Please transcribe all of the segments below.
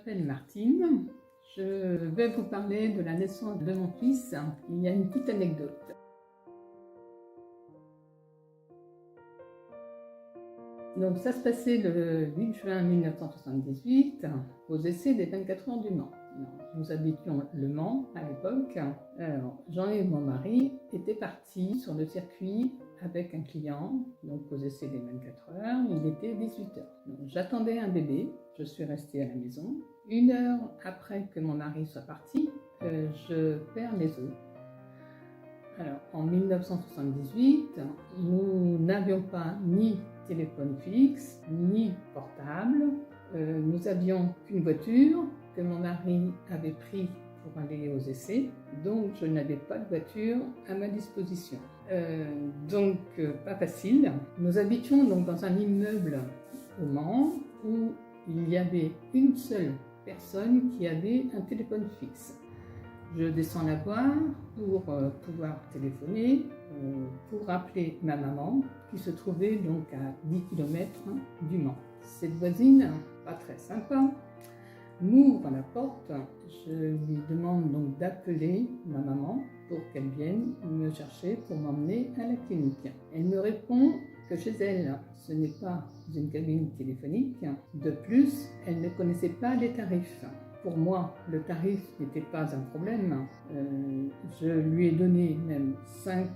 m'appelle Martine. Je vais vous parler de la naissance de mon fils. Il y a une petite anecdote. Donc ça se passait le 8 juin 1978 aux essais des 24 heures du Mans. Nous habitions Le Mans à l'époque. Jean-Yves, mon mari, était parti sur le circuit avec un client, donc aux essais des 24 heures. Il était 18 heures. J'attendais un bébé, je suis restée à la maison. 1 heure après que mon mari soit parti, je perds les os. Alors, en 1978, nous n'avions pas ni téléphone fixe, ni portable. Nous avions qu'une voiture que mon mari avait prise pour aller aux essais. Donc, je n'avais pas de voiture à ma disposition. Donc, pas facile. Nous habitions donc dans un immeuble au Mans où il y avait une seule personne qui avait un téléphone fixe. Je descends la voir pour pouvoir téléphoner, pour appeler ma maman qui se trouvait donc à 10 km du Mans. Cette voisine, pas très sympa, m'ouvre la porte. Je lui demande donc d'appeler ma maman pour qu'elle vienne me chercher pour m'emmener à la clinique. Elle me répond que chez elle, ce n'est pas une cabine téléphonique. De plus, elle ne connaissait pas les tarifs. Pour moi, le tarif n'était pas un problème. Je lui ai donné même 5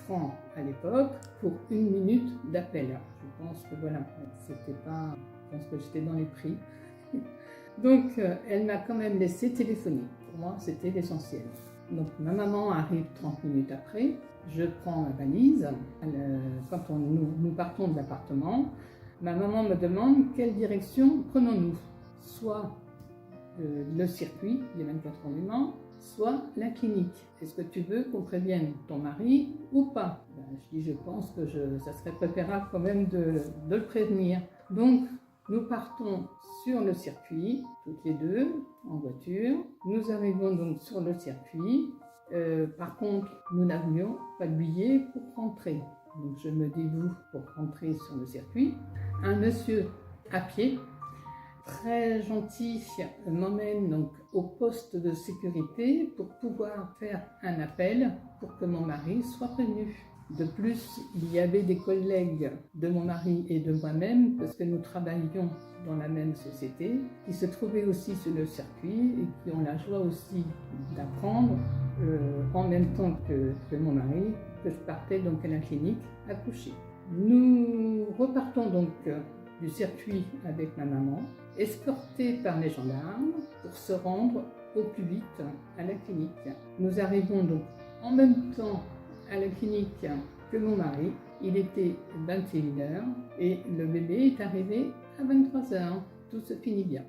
francs à l'époque pour 1 minute d'appel. Je pense que voilà, c'était pas, je pense que j'étais dans les prix. Donc, elle m'a quand même laissé téléphoner. Pour moi, c'était l'essentiel. Donc, ma maman arrive 30 minutes après. Je prends ma valise. Quand nous partons de l'appartement, ma maman me demande quelle direction prenons-nous. Soit le circuit, les 24 heures du Mans, soit la clinique. Est-ce que tu veux qu'on prévienne ton mari ou pas? Je dis, je pense que ça serait préférable quand même de le prévenir. Donc, nous partons sur le circuit, toutes les deux, en voiture. Nous arrivons donc sur le circuit. Par contre, nous n'avions pas de billet pour rentrer. Donc, je me dévoue pour rentrer sur le circuit. Un monsieur à pied, très gentil, m'emmène donc au poste de sécurité pour pouvoir faire un appel pour que mon mari soit prévenu. De plus, il y avait des collègues de mon mari et de moi-même, parce que nous travaillions dans la même société, qui se trouvaient aussi sur le circuit et qui ont la joie aussi d'apprendre en même temps que mon mari, que je partais donc à la clinique accoucher. Nous repartons donc du circuit avec ma maman, escortés par les gendarmes pour se rendre au plus vite à la clinique. Nous arrivons donc en même temps à la clinique que mon mari. Il était 21 h et le bébé est arrivé à 23 h. Tout se finit bien.